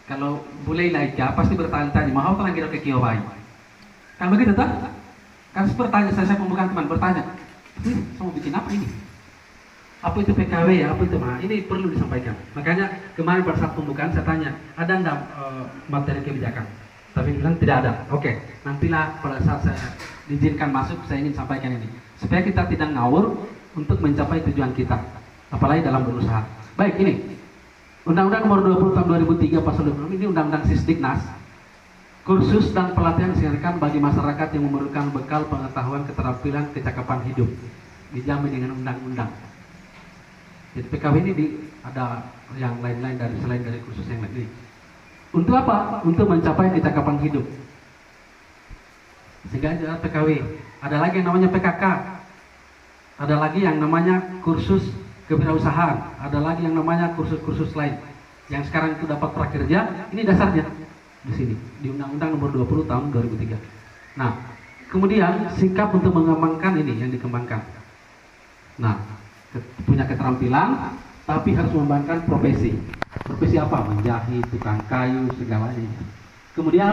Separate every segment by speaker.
Speaker 1: Kalau boleh laika pasti bertanya-tanya, mau apa lagi ke kiawai? Kan begitu tuh? Kan bertanya, saya pembukaan teman bertanya, saya mau bikin apa ini? Apa itu PKW ya? Apa itu mah? Ini perlu disampaikan. Makanya kemarin pada saat pembukaan saya tanya, ada enggak materi kebijakan? Tapi bilang tidak ada. Oke, nantilah pada saat saya diizinkan masuk, saya ingin sampaikan ini supaya kita tidak ngawur untuk mencapai tujuan kita, apalagi dalam berusaha. Baik, ini Undang-Undang Nomor 20 Tahun 2003 Pasal 26 ini Undang-Undang Sisdiknas. Kursus dan pelatihan diselenggarakan bagi masyarakat yang memerlukan bekal pengetahuan, keterampilan, kecakapan hidup, dijamin dengan undang-undang. Jadi PKW ini ada yang lain-lain dari selain dari kursus yang lain ini. Untuk apa? Untuk mencapai kecakapan hidup. Sehingga ada PKW. Ada lagi yang namanya PKK. Ada lagi yang namanya kursus kewirausahaan. Ada lagi yang namanya kursus-kursus lain. Yang sekarang itu dapat prakerja. Ini dasarnya di sini di Undang-Undang Nomor 20 Tahun 2003. Nah, kemudian sikap untuk mengembangkan ini yang dikembangkan. Nah, punya keterampilan, tapi harus mengembangkan profesi. Profesi apa? Menjahit, tukang kayu, segalanya. Kemudian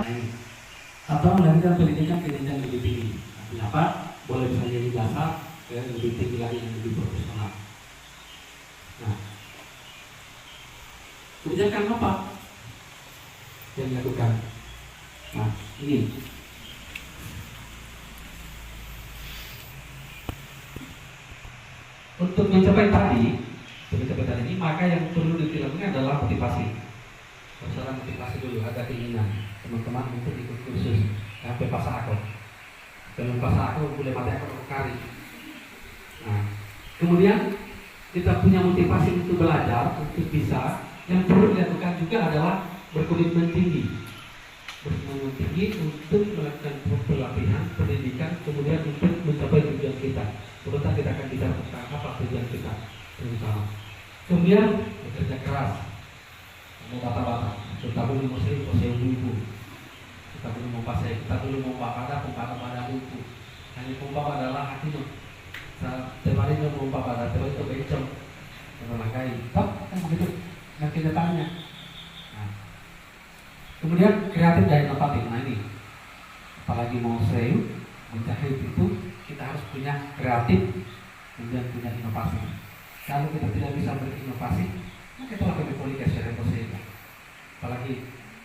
Speaker 1: atau melanjutkan pendidikan ke jenjang lebih tinggi. Artinya apa? Boleh misalnya di jasa yang lebih tinggi lagi, yang lebih profesional. Nah, kebijakan apa yang dilakukan? Nah, ini untuk mencapai tadi ini, maka yang perlu dilakukan adalah motivasi. Masalah motivasi dulu, ada keinginan teman-teman untuk ikut kursus sampai pasar aku. Dengan pasar aku boleh mati aku kali. Nah, kemudian kita punya motivasi untuk belajar, untuk bisa. Yang perlu dilakukan juga adalah berkomitmen tinggi. Berkomitmen tinggi untuk melakukan pelatihan, pendidikan, kemudian untuk mencapai tujuan kita. Sebentar kita akan bicara tentang apa tujuan kita bersama. Kemudian bekerja keras, mau bata-bata, kita dulu muslim, muslim ibu, kita dulu mau pasai, kita dulu mau pada buku. Hanya pompa adalah hatimu. Terbalik mau pada terus itu bencong, melangkai, tak kan begitu. Nanti datanya. Nah, kemudian kreatif dan inovatif. Nah ini, apalagi mau serius, menjahit itu kita harus punya kreatif, kemudian punya inovasi. Kalau kita tidak bisa berinovasi, maka itu akan dipolitikasi oleh posisi. Apalagi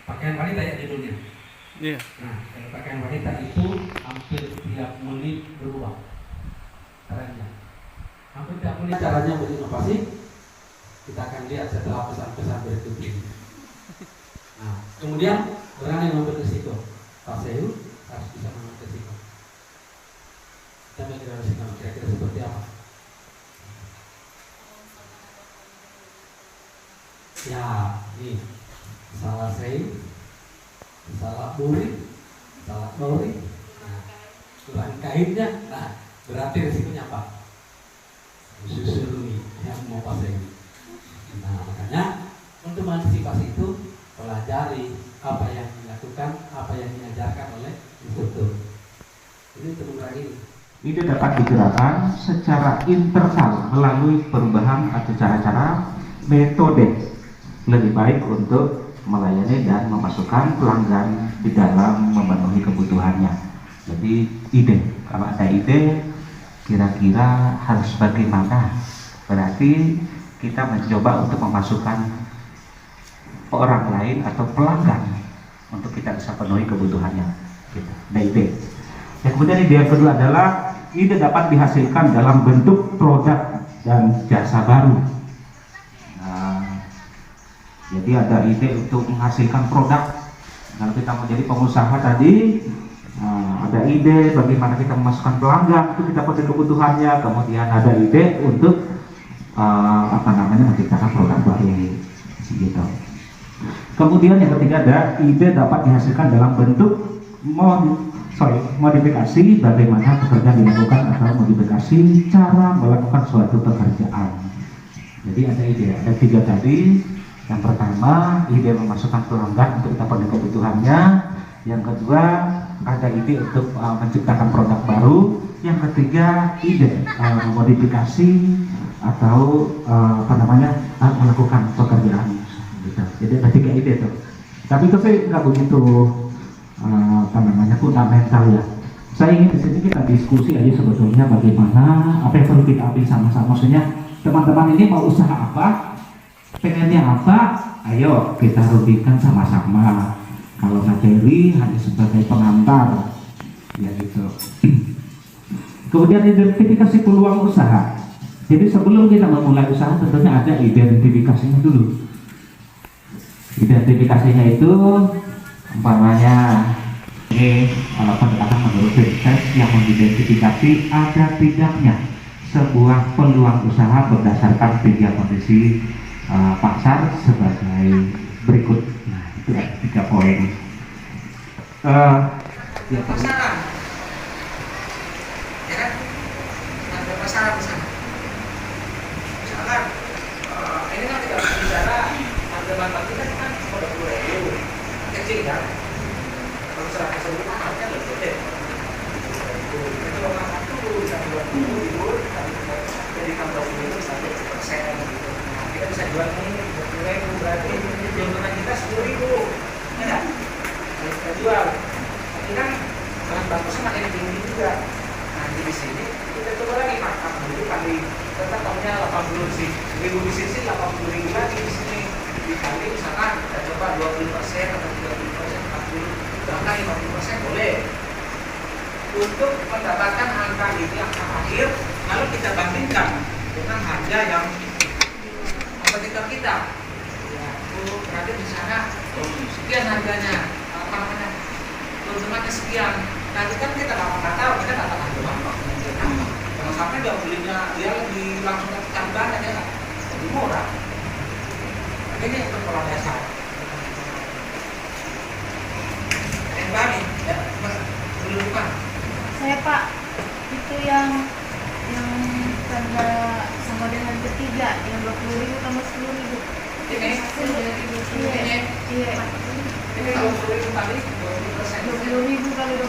Speaker 1: pakaian wanita ya judulnya.
Speaker 2: Yeah.
Speaker 1: Nah, kalau pakaian wanita itu hampir tiap menit berubah caranya. Hampir tiap menit caranya berinovasi. Kita akan lihat setelah pesan-pesan berikut ini. Nah, kemudian orang yang mengambil risiko, Paseu harus bisa mengambil risiko. Kita mengambil risiko kira-kira seperti apa? Ya, ini salah sei, salah buri, salah dori. Nah, kurang kainnya. Nah, berarti risikonya apa? Susuri yang mau Paseu. Nah, makanya untuk mengantisipasi itu pelajari apa yang dilakukan, apa yang diajarkan oleh instruktur. Ini untuk mengurangi.
Speaker 3: Ide dapat digerakkan secara internal melalui perubahan atau cara-cara metode lebih baik untuk melayani dan memasukkan pelanggan di dalam memenuhi kebutuhannya. Jadi ide, kalau ada ide kira-kira harus bagaimana, berarti kita mencoba untuk memasukkan orang lain atau pelanggan untuk kita bisa penuhi kebutuhannya. Gitu. Ada ide. Yang kemudian ide yang kedua adalah ide dapat dihasilkan dalam bentuk produk dan jasa baru. Nah, jadi ada ide untuk menghasilkan produk. Kalau kita menjadi pengusaha tadi, ada ide bagaimana kita memasukkan pelanggan untuk kita penuhi kebutuhannya. Kemudian ada ide untuk menciptakan produk baru gitu. Kemudian yang ketiga ada ide dapat dihasilkan dalam bentuk modifikasi bagaimana pekerjaan dilakukan atau modifikasi cara melakukan suatu pekerjaan. Jadi ada ide, ada tiga tadi. Yang pertama ide memasukkan pelanggan untuk kita penuhi kebutuhannya. Yang kedua ada ide untuk menciptakan produk baru. Yang ketiga ide modifikasi atau melakukan pekerjaan gitu. Jadi ada tiga ide tuh. Tapi itu sih nggak begitu apa namanya fundamental ya. Saya ingin di sini kita diskusi aja sebetulnya bagaimana apa yang perlu kita ambil sama-sama. Maksudnya teman-teman ini mau usaha apa, pengennya apa, ayo kita rubikan sama-sama. Kalau materi hanya sebagai pengantar, ya gitu. Kemudian identifikasi peluang usaha. Jadi sebelum kita memulai usaha tentunya ada identifikasinya dulu. Identifikasinya itu umpamanya ini pendekatan menurut Vincent yang mengidentifikasi ada tidaknya sebuah peluang usaha berdasarkan 3 kondisi pasar sebagai berikut. Nah, itu 3 poin.
Speaker 2: Ya, pasaran, ya kan? Ada pasaran di sana. Misalkan, ini kan tidak bicara harga bahan kita kan cuma 20.000, kecil kan? Kalau 100.000 kan harganya lebih gede. Itu orang itu bisa 20.000, jadi kan 20.000 sampai 1%. Nah, kita bisa jual ini 20.000 berarti keuntungan kita 10.000, ya kan? Kita jual. Ini kan bahan bakusnya makin tinggi juga. Nah di sini kita coba lagi markup dulu kali tetap tahunnya 80.000 di sini 80.000 lagi di sini dikali misalkan kita coba 20% atau 30%, 40%, bahkan 50% boleh untuk mendapatkan angka ini angka akhir lalu kita bandingkan dengan harga yang kompetitor kita. Ya, berarti di sana sekian harganya apa namanya? Keuntungannya sekian. Nanti kan kita nggak tahu, kita nggak tahu harga jangan sampai dia belinya dia langsung cari banyak ya, lebih murah. Ini untuk pola dasar. Yang kami, ya, dulu bukan.
Speaker 4: Saya Pak, itu yang harga sama dengan ketiga yang 20.000 tambah 10.000.
Speaker 2: Ini hasil dari 20.000.
Speaker 4: Iya.
Speaker 2: Ini kalau 10.000 kali 20%.
Speaker 4: 20.000 kali 20%.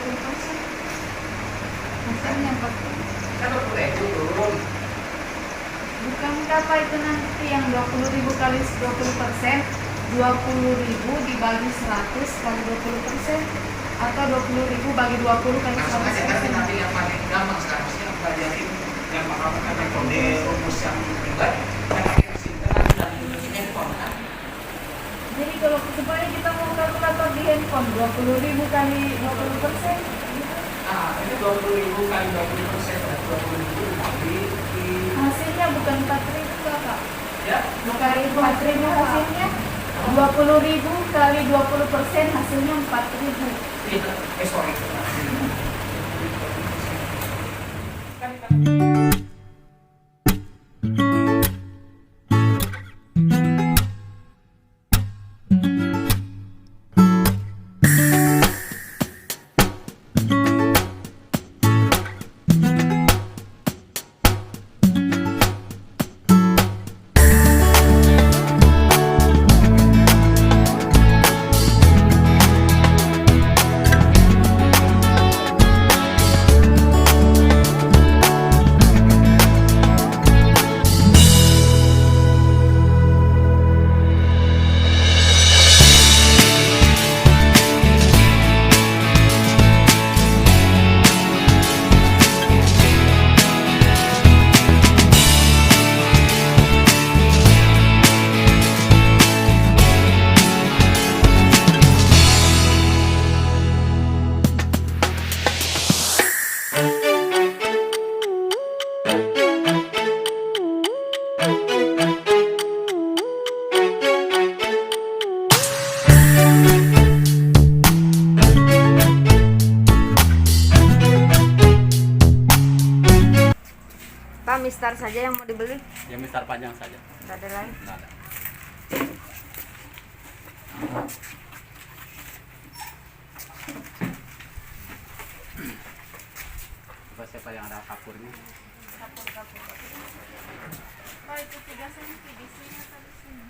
Speaker 4: Hasilnya 40.
Speaker 2: Kan 20.000 turun.
Speaker 4: Bukan berapa itu nanti yang 20.000 kali 20%, 20.000 dibagi 100 kali 20%, atau 20.000 bagi 20 kali
Speaker 2: Langsung aja kan
Speaker 4: 100%.
Speaker 2: nanti yang paling gampang sekarang sih yang pelajarin yang mengamalkan metode rumus yang ribet yang pakai sinteran dan handphone kan.
Speaker 4: Jadi kalau supaya kita mau kalkulator di handphone 20.000 kali 20%,
Speaker 2: Nah, ini 20.000 kali 20% dan 20.000 dibagi di
Speaker 4: hasilnya bukan 4.000 Kak.
Speaker 2: ya
Speaker 4: Bukan 4.000 hasilnya, 20.000 kali 20% hasilnya 4.000.
Speaker 2: sorry.
Speaker 4: Pak, mistar saja yang mau dibeli,
Speaker 1: Ya mistar panjang saja.
Speaker 4: nggak ada lain.
Speaker 1: Nggak ada. Coba siapa yang ada kapurnya?
Speaker 4: Pak, itu 3 cm di sini atau di sini?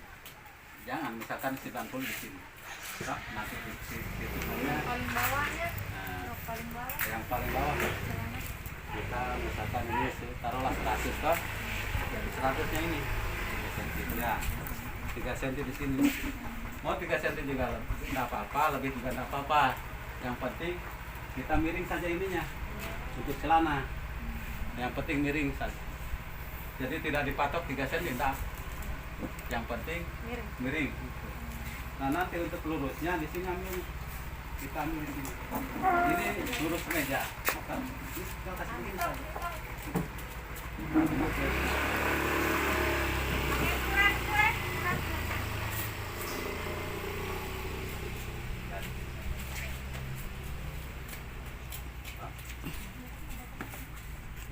Speaker 1: Jangan, misalkan 90 di sini. Nah, nanti di titiknya
Speaker 4: Paling bawahnya,
Speaker 1: nah,
Speaker 4: paling bawah.
Speaker 1: yang paling bawah kita misalkan ini taruhlah 100 toh, jadi 100 nya ini senti ya. 3 cm di sini. Mau 3 cm juga nggak apa-apa, lebih juga nggak apa-apa. Yang penting kita miring saja ininya untuk celana. Yang penting miring saja. Jadi tidak dipatok 3 cm, enggak. Yang penting miring. Nah nanti untuk lurusnya di sini ambil, kita ambil di sini. Ini lurus meja. Kita kasih begini saja.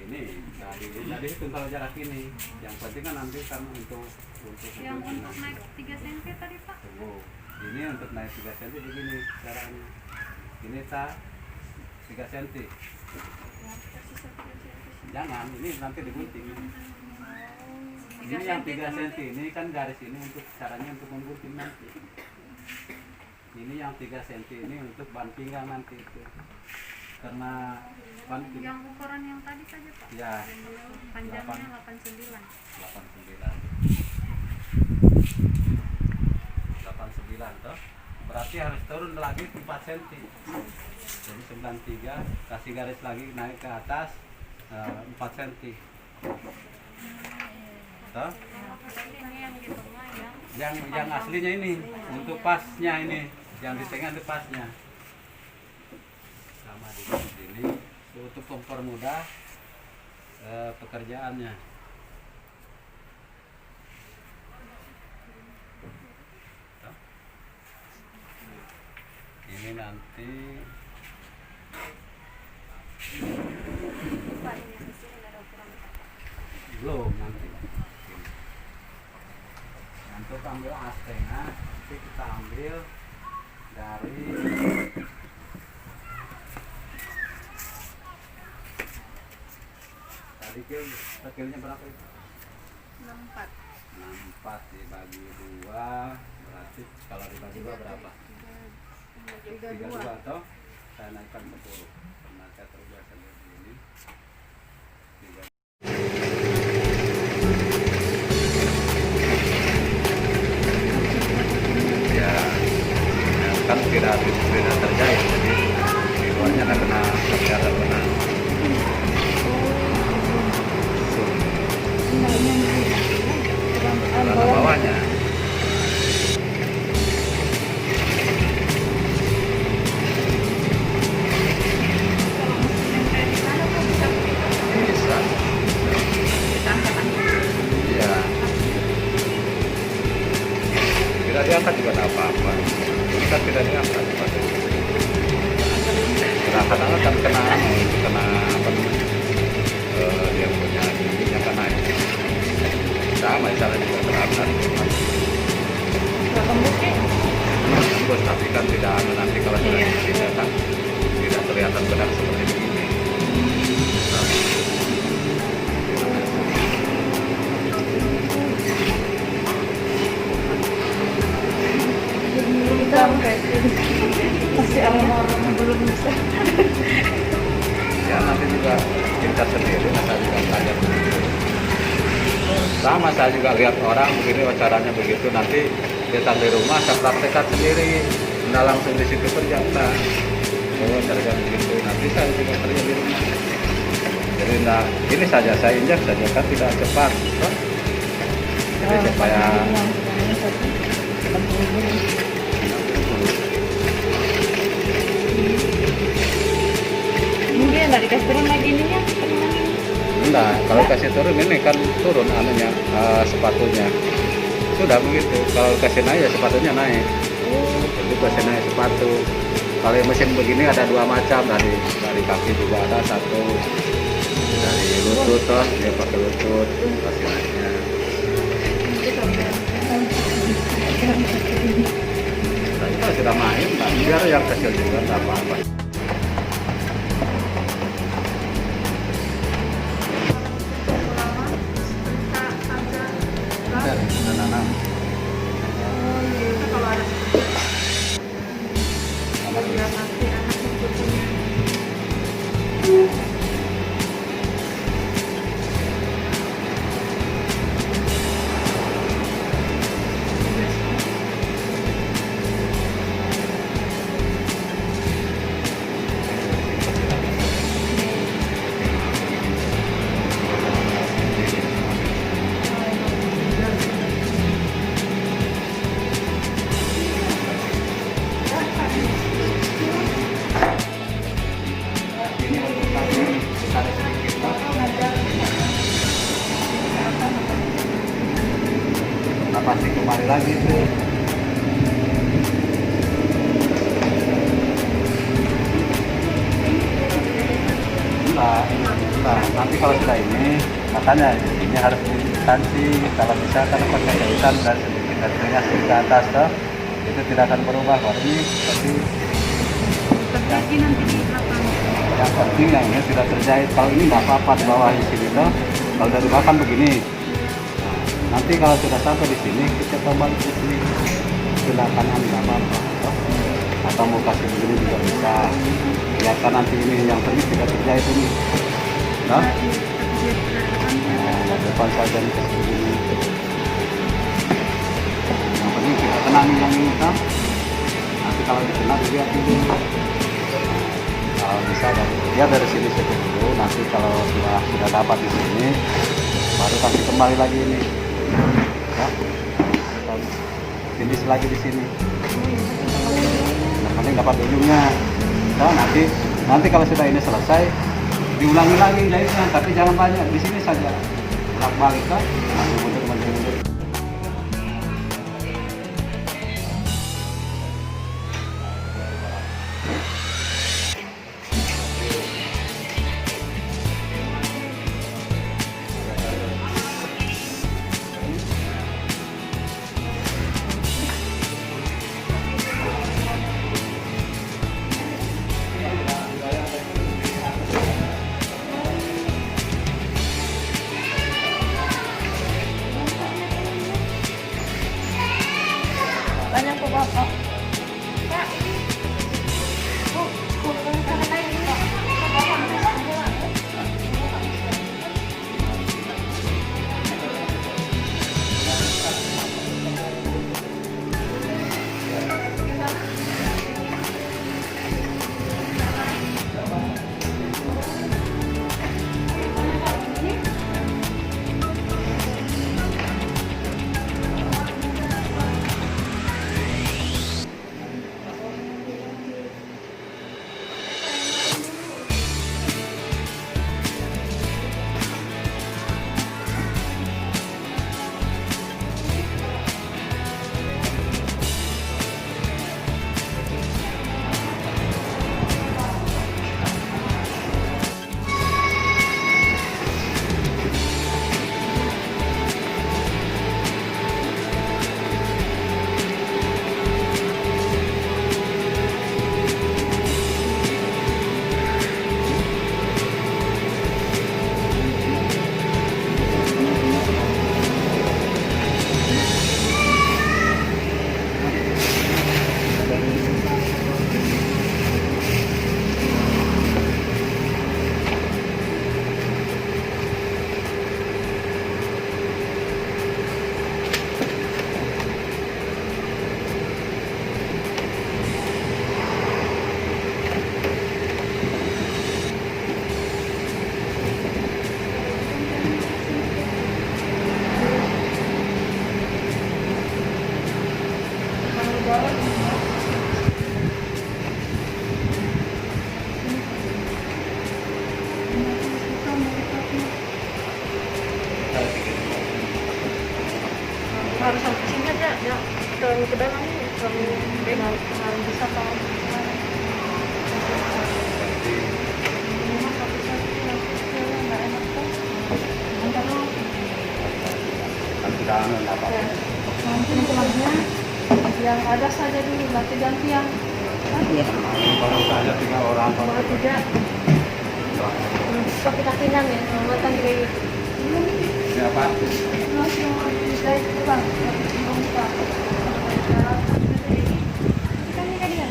Speaker 1: Ini nah dihitung kalau jarak ini. Yang penting kan nanti kan untuk
Speaker 4: Yang untuk naik 3 cm tadi Pak.
Speaker 1: tunggu. Ini untuk naik 3 cm begini caranya. Ini 3 cm. Jangan, ini nanti digunting. Ini yang 3 cm, ini kan garis ini untuk caranya untuk menggunting nanti. Ini yang 3 cm ini untuk ban pinggang nanti itu. Karena ban pinggang
Speaker 4: Yang ukuran yang tadi saja Pak.
Speaker 1: ya
Speaker 4: Panjangnya 89.
Speaker 1: 89 toh. Berarti harus turun lagi 4 cm. Jadi 93 kasih garis lagi naik ke atas 4 cm. Toh?
Speaker 4: Ini yang di tengah
Speaker 1: Yang aslinya ini untuk pasnya ini, yang di tengah itu pasnya. Sama di sini untuk mempermudah pekerjaannya. Ini nanti belum nanti. Untuk ambil setengah, nanti kita ambil dari tadi skillnya berapa itu?
Speaker 4: 64.
Speaker 1: 64 dibagi 2 berarti kalau dibagi 2 berapa? 32 atau saya naikkan 10 karena saya terbiasa begini. Ya kan tidak terjahit, jadi di luarnya nggak kena terbiasa kena karena bawahnya. Bisa. Iya. Tidak diangkat juga tidak apa-apa. Ini kan tidak diangkat. Kadang-kadang kan kena apa namanya? Dia punya giginya kan naik. Sama cara juga terangkat. Tembus, tapi kan tidak nanti kalau sudah tidak kan tidak kelihatan benar seperti begini.
Speaker 4: Masih orang-orang belum bisa.
Speaker 1: Ya nanti juga kita sendiri, saya juga belajar begitu. Sama saya juga lihat orang begini caranya begitu, nanti datang di rumah saya praktekkan sendiri, nggak langsung di situ kerja. Oh caranya begitu, nanti saya juga kerja di rumah. Jadi nah ini saja saya injak saja kan tidak cepat, kan? Jadi supaya
Speaker 4: Mungkin nggak dikasih turun lagi ininya.
Speaker 1: enggak, kalau kasih turun ini kan turun anunya sepatunya. Sudah begitu. Kalau kasih naik ya sepatunya naik. Jadi kasih naik sepatu. Kalau mesin begini ada 2 macam, dari kaki juga ada satu. Dari lutut toh, dia pakai lutut kasih naiknya. Nah, kita sudah main, nah, biar yang kecil juga tak apa-apa. Nanam.
Speaker 4: Kalau ada
Speaker 1: Sama
Speaker 4: nanti anak punya.
Speaker 5: kalau sudah ini, makanya ini harus diinstansi. Kalau bisa kan pakai jauhan dan sedikit dari ke atas toh, itu tidak akan berubah warni. Tapi
Speaker 4: Terjadi nanti di belakang.
Speaker 5: yang penting yang ini sudah terjahit. Kalau ini nggak apa-apa di bawah di sini toh. Kalau dari bawah kan begini. Nah, nanti kalau sudah sampai di sini kita tambah di sini sebelah kanan nggak apa-apa toh. Atau mau kasih begini juga bisa. Biarkan nanti ini yang penting tidak terjahit ini. Nah, depan saja nih kasih begini. Yang penting kita tenang yang ini toh. Nanti kalau dikenal dilihat dulu. Kalau bisa dari sini saja dulu. Nanti kalau sudah dapat di sini, baru kasih kembali lagi ini. Ya, finish lagi di sini. Yang penting dapat ujungnya. Nah, nanti kalau sudah ini selesai, diulangi lagi jahitnya, tapi jangan banyak di sini saja. Bolak-balik kan, mundur.
Speaker 4: Banyak kok Bapak. Pak. Harus sampai sini aja, ya. Terlalu ke dalam, terlalu bisa tahu. Nanti tulangnya yang ada saja dulu, nanti ganti yang
Speaker 5: Baru saja 3 orang.
Speaker 4: kalau tidak pakai kakinan ya, matang kayak
Speaker 5: Siapa?
Speaker 4: saya pulang kan ini kalian.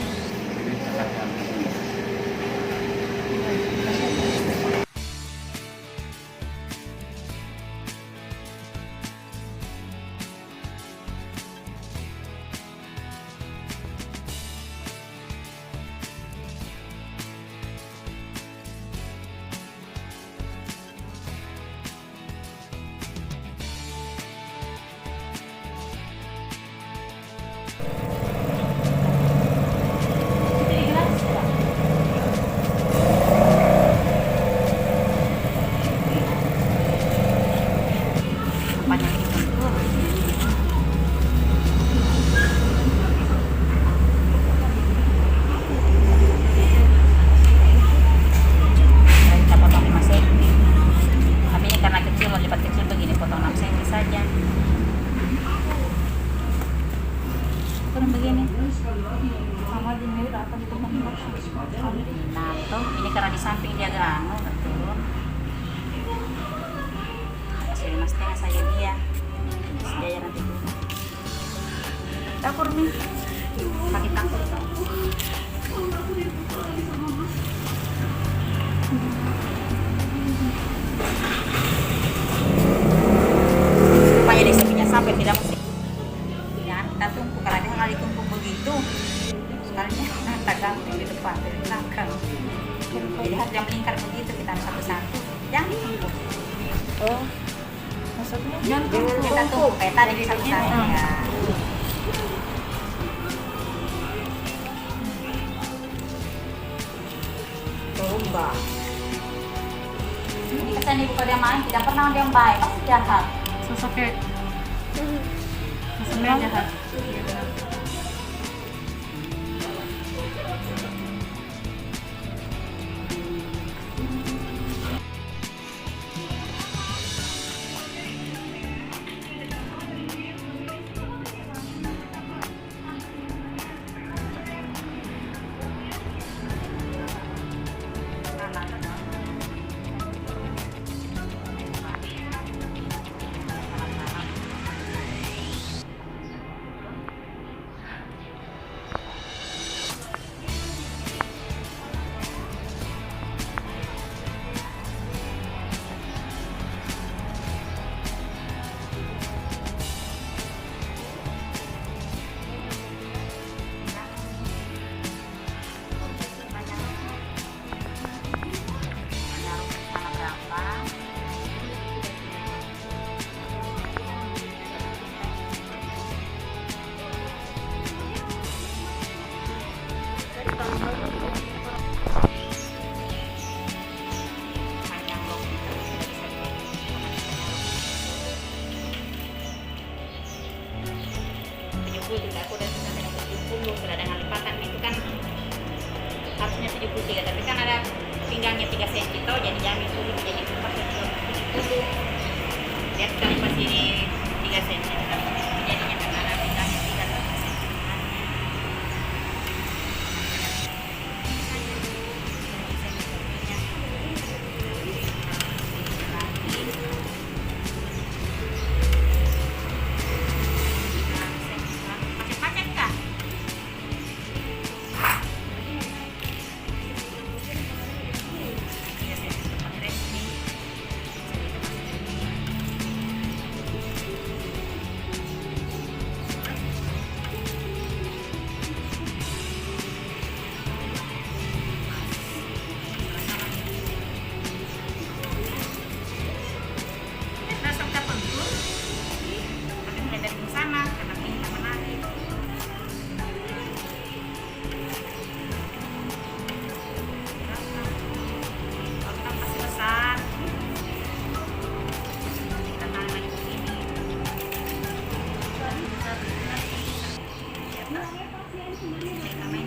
Speaker 6: Mama dinilai akan di tempat
Speaker 7: Nah, tuh ini karena di samping dia agak anu turun. Kasih 5,5 saja dia. Dia nanti dulu. Dapur nih. Pakai tangkul itu. Supaya dia sepinya sampai tidak mesti. Ya, kita tumpuk karena dia kali tumpuk begitu. Sekalinya kita gantung di depan, di belakang. Jadi harus yang melingkar begitu kita harus satu-satu. Jangan ditumpuk.
Speaker 6: Oh, maksudnya
Speaker 7: Kita tumpuk kayak tadi di satu-satu ya.
Speaker 6: Coba.
Speaker 7: Ini kesan ibu kalau dia main tidak pernah dia yang baik, pasti jahat.
Speaker 6: Sosoknya jahat.
Speaker 7: Tidak, aku udah sampai 70 dengan lipatan itu kan harusnya 73, tapi kan ada pinggangnya 3 cm toh, jadi jamnya dulu jadi 70. Lihat kali pas ini 3 cm, jadinya karena ada pinggangnya 3 cm. Macet-macet kah? Langsung ke pentul, tapi mulai dari sana karena kita menarik. Otak masih besar. Kita tahan lagi begini. Lihat, kita main